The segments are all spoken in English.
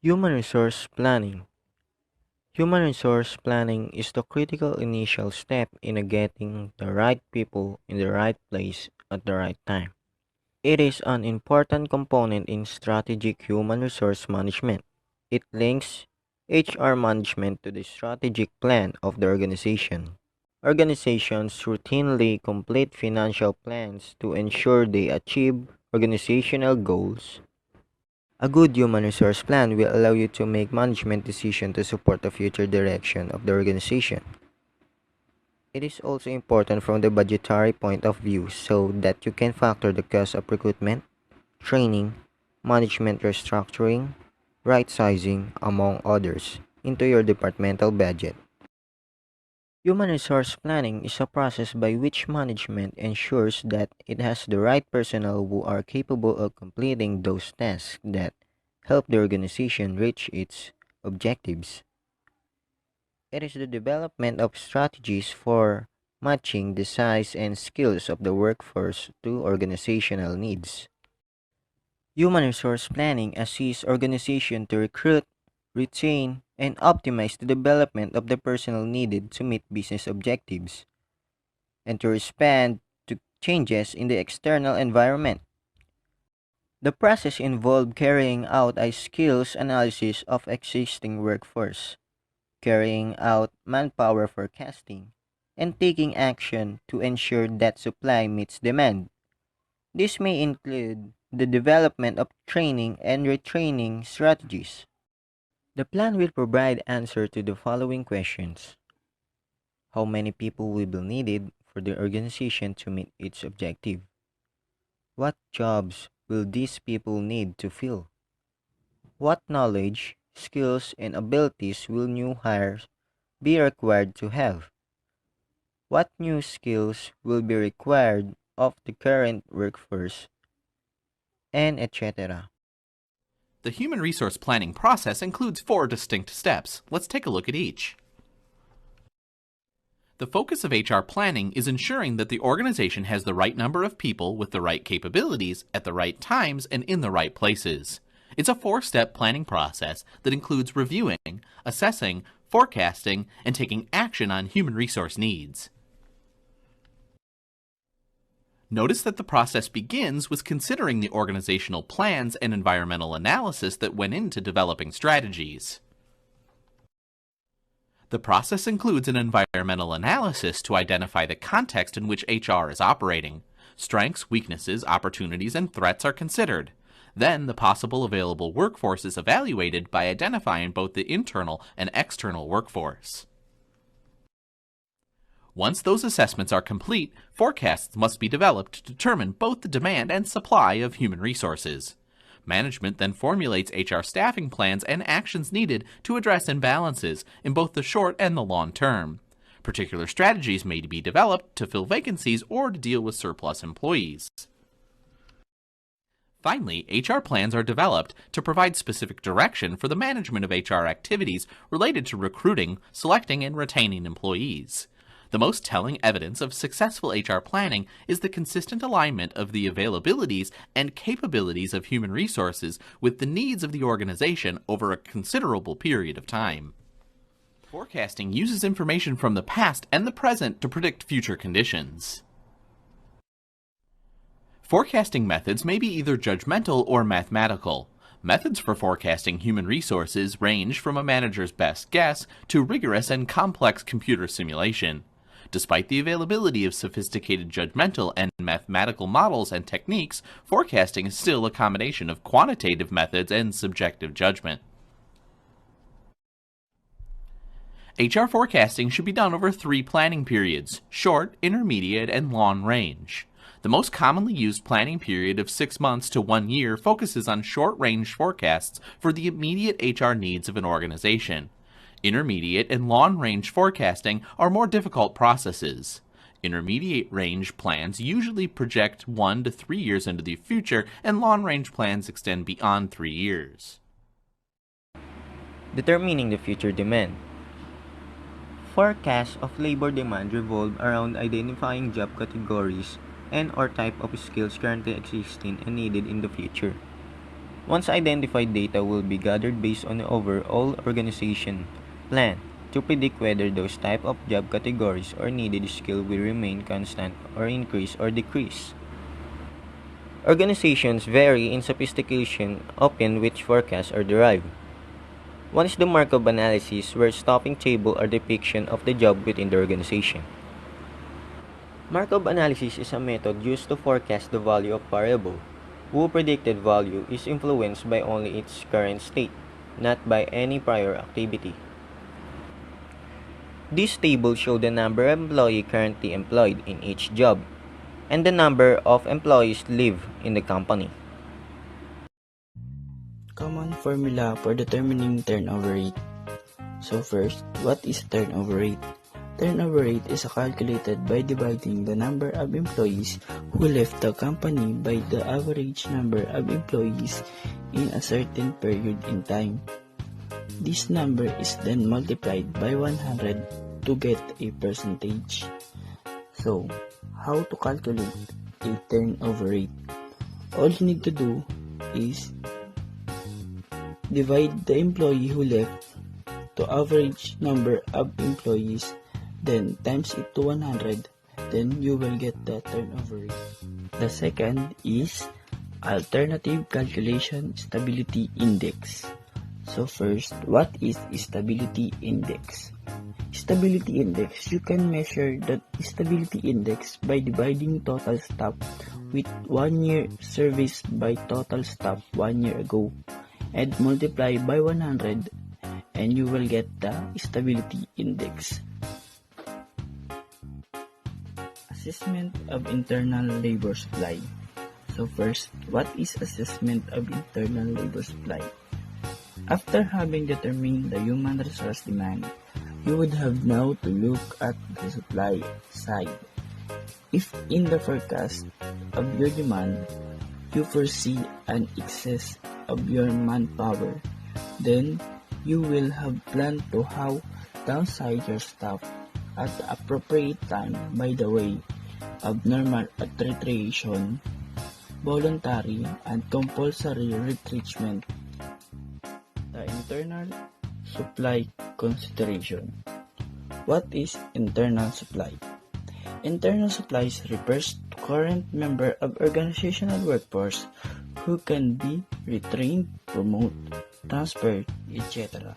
Human resource planning. Human resource planning is the critical initial step in getting the right people in the right place at the right time. It is an important component in strategic human resource management. It links HR management to the strategic plan of the organization. Organizations routinely complete financial plans to ensure they achieve organizational goals. A good human resource plan will allow you to make management decisions to support the future direction of the organization. It is also important from the budgetary point of view so that you can factor the cost of recruitment, training, management restructuring, right sizing, among others, into your departmental budget. Human resource planning is a process by which management ensures that it has the right personnel who are capable of completing those tasks that help the organization reach its objectives. It is the development of strategies for matching the size and skills of the workforce to organizational needs. Human resource planning assists organizations to recruit, retain, and optimize the development of the personnel needed to meet business objectives and to respond to changes in the external environment. The process involved carrying out a skills analysis of existing workforce, carrying out manpower forecasting, and taking action to ensure that supply meets demand. This may include the development of training and retraining strategies. The plan will provide answer to the following questions. How many people will be needed for the organization to meet its objective? What jobs will these people need to fill? What knowledge, skills, and abilities will new hires be required to have? What new skills will be required of the current workforce? And etc. The human resource planning process includes 4 distinct steps. Let's take a look at each. The focus of HR planning is ensuring that the organization has the right number of people with the right capabilities at the right times and in the right places. It's a 4-step planning process that includes reviewing, assessing, forecasting, and taking action on human resource needs. Notice that the process begins with considering the organizational plans and environmental analysis that went into developing strategies. The process includes an environmental analysis to identify the context in which HR is operating. Strengths, weaknesses, opportunities, and threats are considered. Then the possible available workforce is evaluated by identifying both the internal and external workforce. Once those assessments are complete, forecasts must be developed to determine both the demand and supply of human resources. Management then formulates HR staffing plans and actions needed to address imbalances in both the short and the long term. Particular strategies may be developed to fill vacancies or to deal with surplus employees. Finally, HR plans are developed to provide specific direction for the management of HR activities related to recruiting, selecting, and retaining employees. The most telling evidence of successful HR planning is the consistent alignment of the availabilities and capabilities of human resources with the needs of the organization over a considerable period of time. Forecasting uses information from the past and the present to predict future conditions. Forecasting methods may be either judgmental or mathematical. Methods for forecasting human resources range from a manager's best guess to rigorous and complex computer simulation. Despite the availability of sophisticated judgmental and mathematical models and techniques, forecasting is still a combination of quantitative methods and subjective judgment. HR forecasting should be done over 3 planning periods: short, intermediate, and long range. The most commonly used planning period of 6 months to 1 year focuses on short-range forecasts for the immediate HR needs of an organization. Intermediate and long-range forecasting are more difficult processes. Intermediate-range plans usually project 1 to 3 years into the future, and long-range plans extend beyond 3 years. Determining the future demand. Forecasts of labor demand revolve around identifying job categories and or type of skills currently existing and needed in the future. Once identified data will be gathered based on the overall organization plan to predict whether those type of job categories or needed skill will remain constant or increase or decrease. Organizations vary in sophistication upon which forecasts are derived. One is the Markov analysis, where stopping table or depiction of the job within the organization. Markov analysis is a method used to forecast the value of variable, whose predicted value is influenced by only its current state, not by any prior activity. This table shows the number of employees currently employed in each job, and the number of employees live in the company. Common formula for determining turnover rate. So first, what is turnover rate? Turnover rate is calculated by dividing the number of employees who left the company by the average number of employees in a certain period in time. This number is then multiplied by 100 to get a percentage. So, how to calculate a turnover rate? All you need to do is divide the employee who left to average number of employees, then times it to 100, then you will get the turnover rate. The second is alternative calculation stability index. So first, what is stability index? Stability index, you can measure the stability index by dividing total staff with 1 year service by total staff 1 year ago and multiply by 100, and you will get the stability index. Assessment of internal labor supply. So first, what is assessment of internal labor supply? After having determined the human resource demand, you would have now to look at the supply side. If in the forecast of your demand, you foresee an excess of your manpower, then you will have planned to how downsize your staff at the appropriate time by the way of normal attrition, voluntary and compulsory retrenchment. The internal supply consideration. What is internal supply? Internal supplies refers to current member of organizational workforce who can be retrained, promoted, transferred, etc.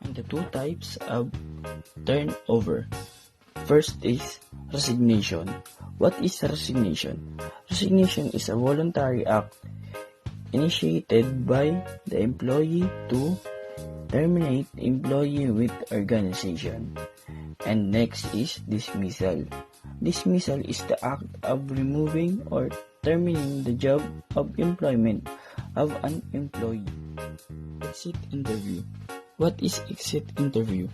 And the two types of turnover. First is resignation. What is resignation? Resignation is a voluntary act initiated by the employee to terminate employee with organization. And next is dismissal. Dismissal is the act of removing or terminating the job of employment of an employee. Exit interview. What is exit interview?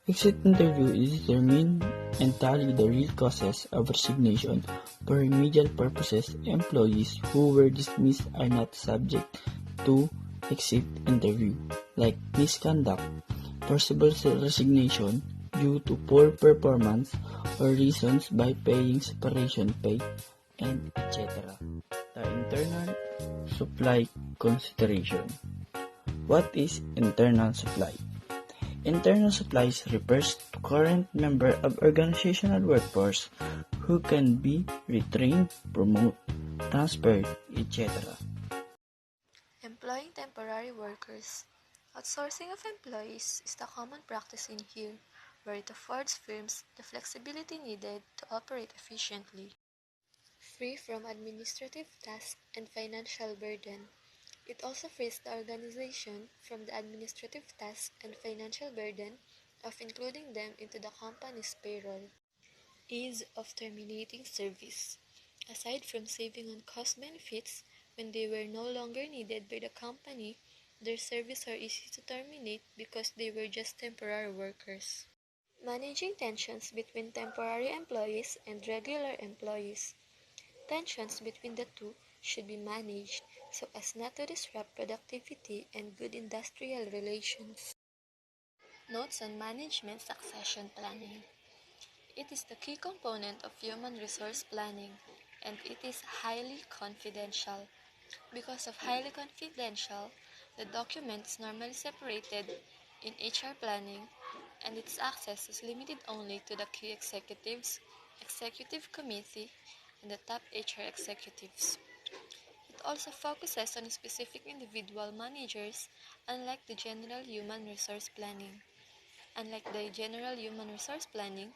Exit interview is determine and tally the real causes of resignation. For remedial purposes, employees who were dismissed are not subject to exit interview, like misconduct, forcible resignation due to poor performance, or reasons by paying separation pay, and etc. The internal supply consideration. What is internal supply? Internal supplies refers to current member of organizational workforce who can be retrained, promoted, transferred, etc. Employing temporary workers. Outsourcing of employees is the common practice in here, where it affords firms the flexibility needed to operate efficiently, free from administrative tasks and financial burden. It also frees the organization from the administrative task and financial burden of including them into the company's payroll. Ease of terminating service. Aside from saving on cost benefits, when they were no longer needed by the company, their services are easy to terminate because they were just temporary workers. Managing tensions between temporary employees and regular employees. Tensions between the two should be managed so as not to disrupt productivity and good industrial relations. Notes on management succession planning. It is the key component of human resource planning, and it is highly confidential. Because of highly confidential, the document is normally separated in HR planning, and its access is limited only to the key executives, executive committee, and the top HR executives. It also focuses on specific individual managers, unlike the general human resource planning. Unlike the general human resource planning,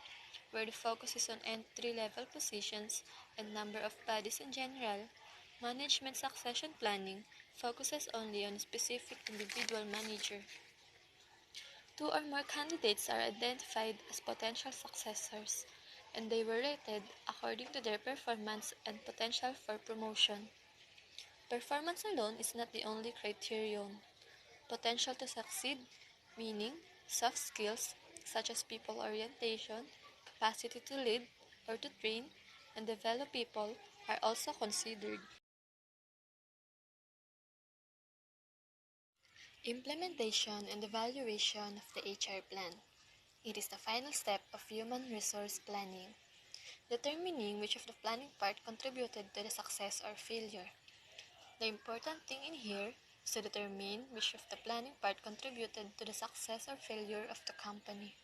where the focus is on entry-level positions and number of bodies in general, management succession planning focuses only on a specific individual manager. Two or more candidates are identified as potential successors, and they were rated according to their performance and potential for promotion. Performance alone is not the only criterion. Potential to succeed, meaning soft skills such as people orientation, capacity to lead or to train and develop people, are also considered. Implementation and evaluation of the HR plan. It is the final step of human resource planning, determining which of the planning part contributed to the success or failure. The important thing in here is to determine which of the planning part contributed to the success or failure of the company.